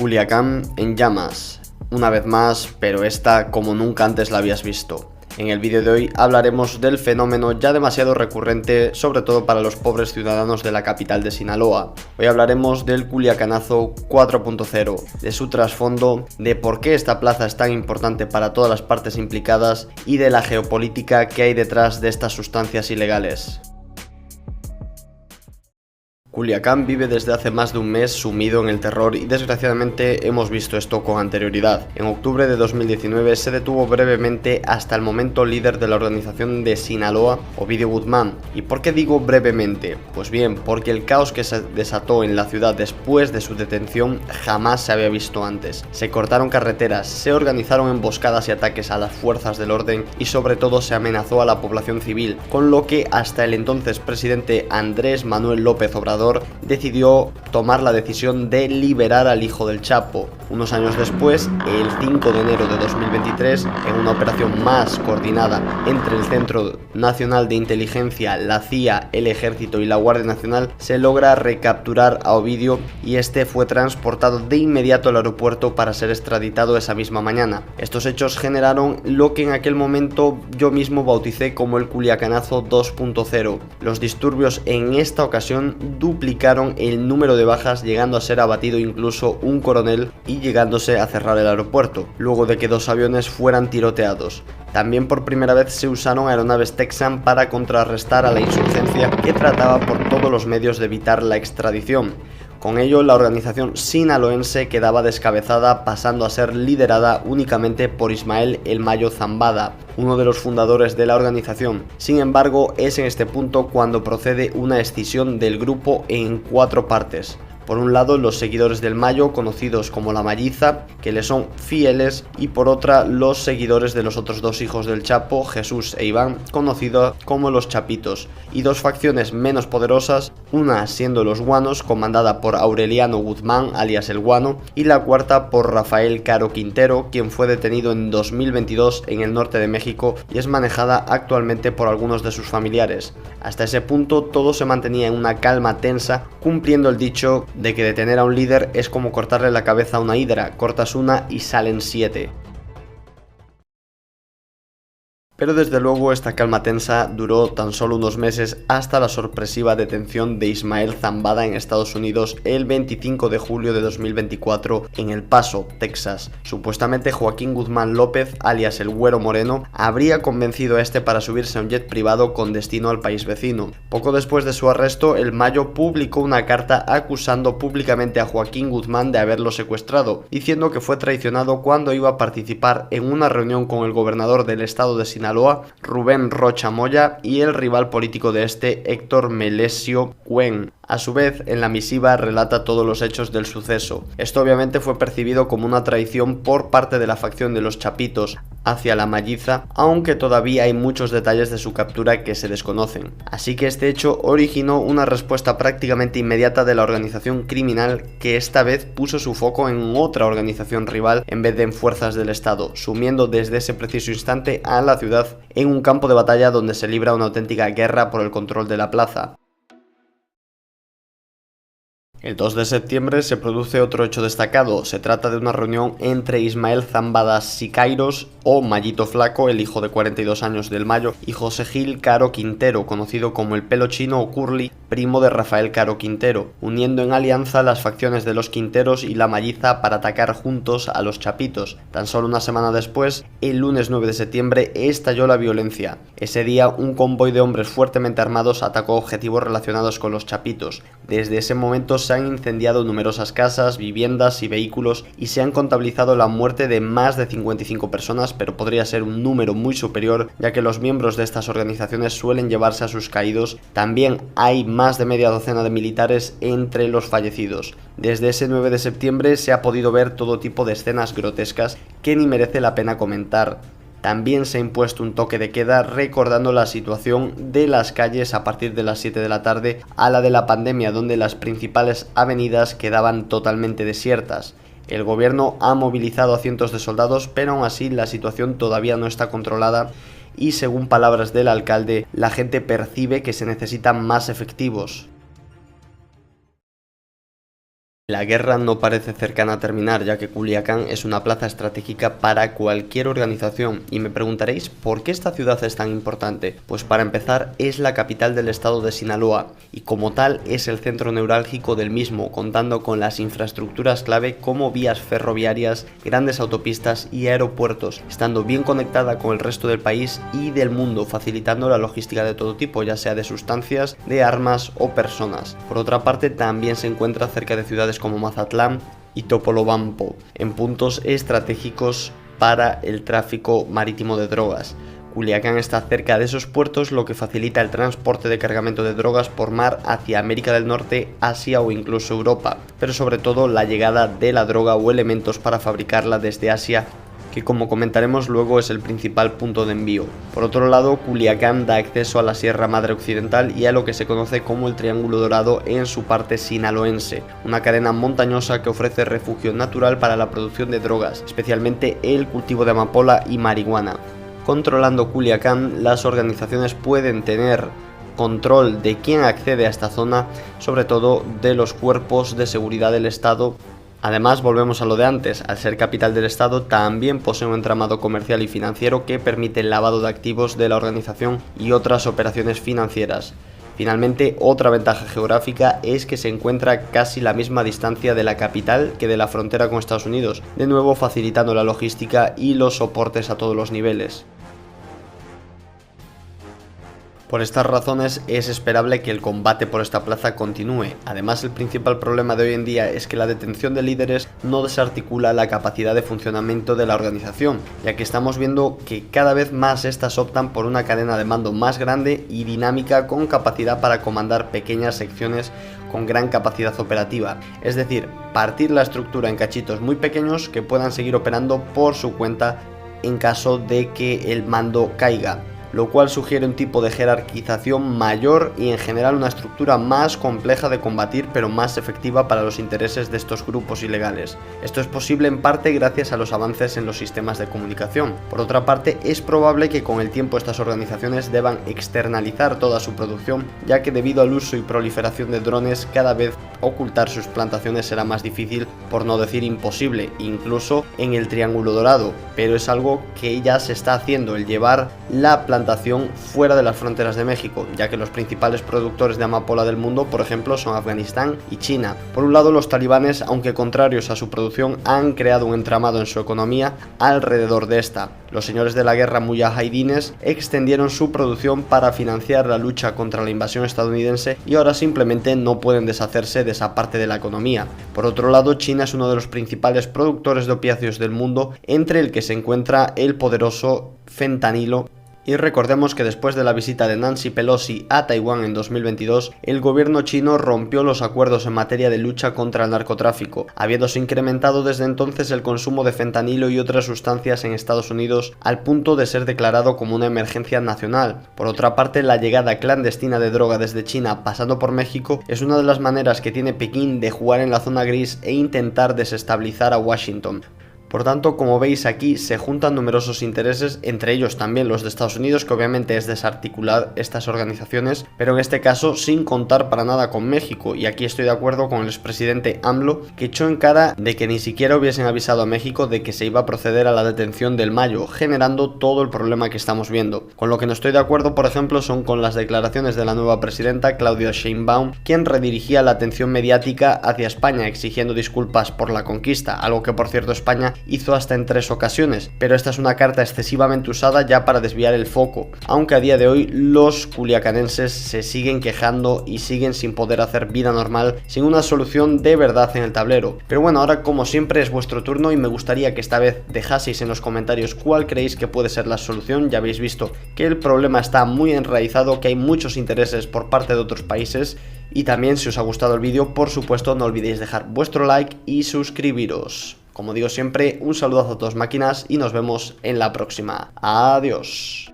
Culiacán en llamas, una vez más, pero esta como nunca antes la habías visto. En el vídeo de hoy hablaremos del fenómeno ya demasiado recurrente, sobre todo para los pobres ciudadanos de la capital de Sinaloa. Hoy hablaremos del Culiacanazo 4.0, de su trasfondo, de por qué esta plaza es tan importante para todas las partes implicadas y de la geopolítica que hay detrás de estas sustancias ilegales. Culiacán vive desde hace más de un mes sumido en el terror y desgraciadamente hemos visto esto con anterioridad. En octubre de 2019 se detuvo brevemente hasta el momento líder de la organización de Sinaloa, Ovidio Guzmán. ¿Y por qué digo brevemente? Pues bien, porque el caos que se desató en la ciudad después de su detención jamás se había visto antes. Se cortaron carreteras, se organizaron emboscadas y ataques a las fuerzas del orden y sobre todo se amenazó a la población civil, con lo que hasta el entonces presidente Andrés Manuel López Obrador decidió tomar la decisión de liberar al hijo del Chapo. Unos años después, el 5 de enero de 2023, en una operación más coordinada entre el Centro Nacional de Inteligencia, la CIA, el Ejército y la Guardia Nacional, se logra recapturar a Ovidio y este fue transportado de inmediato al aeropuerto para ser extraditado esa misma mañana. Estos hechos generaron lo que en aquel momento yo mismo bauticé como el Culiacanazo 2.0. Los disturbios en esta ocasión duplicaron el número de bajas, llegando a ser abatido incluso un coronel y llegándose a cerrar el aeropuerto, luego de que 2 aviones fueran tiroteados. También por primera vez se usaron aeronaves Texan para contrarrestar a la insurgencia que trataba por todos los medios de evitar la extradición. Con ello, la organización sinaloense quedaba descabezada, pasando a ser liderada únicamente por Ismael El Mayo Zambada, uno de los fundadores de la organización. Sin embargo, es en este punto cuando procede una escisión del grupo en 4 partes. Por un lado, los seguidores del Mayo, conocidos como la Malliza, que le son fieles, y por otra, los seguidores de los otros 2 hijos del Chapo, Jesús e Iván, conocidos como los Chapitos, y 2 facciones menos poderosas, una siendo los Guanos, comandada por Aureliano Guzmán, alias El Guano, y la cuarta por Rafael Caro Quintero, quien fue detenido en 2022 en el norte de México y es manejada actualmente por algunos de sus familiares. Hasta ese punto todo se mantenía en una calma tensa, cumpliendo el dicho de que detener a un líder es como cortarle la cabeza a una hidra, cortas una y salen 7. Pero desde luego esta calma tensa duró tan solo unos meses hasta la sorpresiva detención de Ismael Zambada en Estados Unidos el 25 de julio de 2024 en El Paso, Texas. Supuestamente Joaquín Guzmán López, alias el Güero Moreno, habría convencido a este para subirse a un jet privado con destino al país vecino. Poco después de su arresto, El Mayo publicó una carta acusando públicamente a Joaquín Guzmán de haberlo secuestrado, diciendo que fue traicionado cuando iba a participar en una reunión con el gobernador del estado de Sinaloa, Rubén Rocha Moya, y el rival político de este, Héctor Melesio Cuen. A su vez, en la misiva relata todos los hechos del suceso. Esto obviamente fue percibido como una traición por parte de la facción de los Chapitos hacia la Malliza, aunque todavía hay muchos detalles de su captura que se desconocen. Así que este hecho originó una respuesta prácticamente inmediata de la organización criminal, que esta vez puso su foco en otra organización rival en vez de en fuerzas del Estado, sumiendo desde ese preciso instante a la ciudad en un campo de batalla donde se libra una auténtica guerra por el control de la plaza. El 2 de septiembre se produce otro hecho destacado. Se trata de una reunión entre Ismael Zambada Sicairos o Mayito Flaco, el hijo de 42 años del Mayo, y José Gil Caro Quintero, conocido como el Pelo Chino o Curly, primo de Rafael Caro Quintero, uniendo en alianza las facciones de los Quinteros y la Malliza para atacar juntos a los Chapitos. Tan solo una semana después, el lunes 9 de septiembre, estalló la violencia. Ese día, un convoy de hombres fuertemente armados atacó objetivos relacionados con los Chapitos. Desde ese momento se han incendiado numerosas casas, viviendas y vehículos y se han contabilizado la muerte de más de 55 personas, pero podría ser un número muy superior, ya que los miembros de estas organizaciones suelen llevarse a sus caídos. También hay más de media docena de militares entre los fallecidos. Desde ese 9 de septiembre se ha podido ver todo tipo de escenas grotescas que ni merece la pena comentar. También se ha impuesto un toque de queda recordando la situación de las calles a partir de las 7 de la tarde a la de la pandemia, donde las principales avenidas quedaban totalmente desiertas. El gobierno ha movilizado a cientos de soldados, pero aún así la situación todavía no está controlada y, según palabras del alcalde, la gente percibe que se necesitan más efectivos. La guerra no parece cercana a terminar, ya que Culiacán es una plaza estratégica para cualquier organización, y me preguntaréis ¿por qué esta ciudad es tan importante? Pues para empezar es la capital del estado de Sinaloa, y como tal es el centro neurálgico del mismo, contando con las infraestructuras clave como vías ferroviarias, grandes autopistas y aeropuertos, estando bien conectada con el resto del país y del mundo, facilitando la logística de todo tipo, ya sea de sustancias, de armas o personas. Por otra parte, también se encuentra cerca de ciudades como Mazatlán y Topolobampo, en puntos estratégicos para el tráfico marítimo de drogas. Culiacán está cerca de esos puertos, lo que facilita el transporte de cargamento de drogas por mar hacia América del Norte, Asia o incluso Europa, pero sobre todo la llegada de la droga o elementos para fabricarla desde Asia, que como comentaremos luego es el principal punto de envío. Por otro lado, Culiacán da acceso a la Sierra Madre Occidental y a lo que se conoce como el Triángulo Dorado en su parte sinaloense, una cadena montañosa que ofrece refugio natural para la producción de drogas, especialmente el cultivo de amapola y marihuana. Controlando Culiacán, las organizaciones pueden tener control de quién accede a esta zona, sobre todo de los cuerpos de seguridad del Estado. Además, volvemos a lo de antes, al ser capital del estado también posee un entramado comercial y financiero que permite el lavado de activos de la organización y otras operaciones financieras. Finalmente, otra ventaja geográfica es que se encuentra a casi la misma distancia de la capital que de la frontera con Estados Unidos, de nuevo facilitando la logística y los soportes a todos los niveles. Por estas razones es esperable que el combate por esta plaza continúe. Además, el principal problema de hoy en día es que la detención de líderes no desarticula la capacidad de funcionamiento de la organización, ya que estamos viendo que cada vez más estas optan por una cadena de mando más grande y dinámica con capacidad para comandar pequeñas secciones con gran capacidad operativa, es decir, partir la estructura en cachitos muy pequeños que puedan seguir operando por su cuenta en caso de que el mando caiga, lo cual sugiere un tipo de jerarquización mayor y en general una estructura más compleja de combatir pero más efectiva para los intereses de estos grupos ilegales. Esto es posible en parte gracias a los avances en los sistemas de comunicación. Por otra parte, es probable que con el tiempo estas organizaciones deban externalizar toda su producción, ya que debido al uso y proliferación de drones cada vez ocultar sus plantaciones será más difícil, por no decir imposible, incluso en el Triángulo Dorado, pero es algo que ya se está haciendo, el llevar la plantación fuera de las fronteras de México, ya que los principales productores de amapola del mundo, por ejemplo, son Afganistán y China. Por un lado, los talibanes, aunque contrarios a su producción, han creado un entramado en su economía alrededor de esta. Los señores de la guerra mujahidines extendieron su producción para financiar la lucha contra la invasión estadounidense y ahora simplemente no pueden deshacerse de esa parte de la economía. Por otro lado, China es uno de los principales productores de opiáceos del mundo, entre el que se encuentra el poderoso fentanilo. Y recordemos que después de la visita de Nancy Pelosi a Taiwán en 2022, el gobierno chino rompió los acuerdos en materia de lucha contra el narcotráfico, habiéndose incrementado desde entonces el consumo de fentanilo y otras sustancias en Estados Unidos al punto de ser declarado como una emergencia nacional. Por otra parte, la llegada clandestina de droga desde China pasando por México es una de las maneras que tiene Pekín de jugar en la zona gris e intentar desestabilizar a Washington. Por tanto, como veis aquí, se juntan numerosos intereses, entre ellos también los de Estados Unidos, que obviamente es desarticular estas organizaciones, pero en este caso sin contar para nada con México, y aquí estoy de acuerdo con el expresidente AMLO, que echó en cara de que ni siquiera hubiesen avisado a México de que se iba a proceder a la detención del Mayo, generando todo el problema que estamos viendo. Con lo que no estoy de acuerdo, por ejemplo, son con las declaraciones de la nueva presidenta, Claudia Sheinbaum, quien redirigía la atención mediática hacia España, exigiendo disculpas por la conquista, algo que por cierto España hizo hasta en 3 ocasiones, pero esta es una carta excesivamente usada ya para desviar el foco, aunque a día de hoy los culiacanenses se siguen quejando y siguen sin poder hacer vida normal sin una solución de verdad en el tablero. Pero bueno, ahora como siempre es vuestro turno y me gustaría que esta vez dejaseis en los comentarios cuál creéis que puede ser la solución. Ya habéis visto que el problema está muy enraizado, que hay muchos intereses por parte de otros países. Y también, si os ha gustado el vídeo, por supuesto no olvidéis dejar vuestro like y suscribiros. Como digo siempre, un saludazo a todas máquinas y nos vemos en la próxima. Adiós.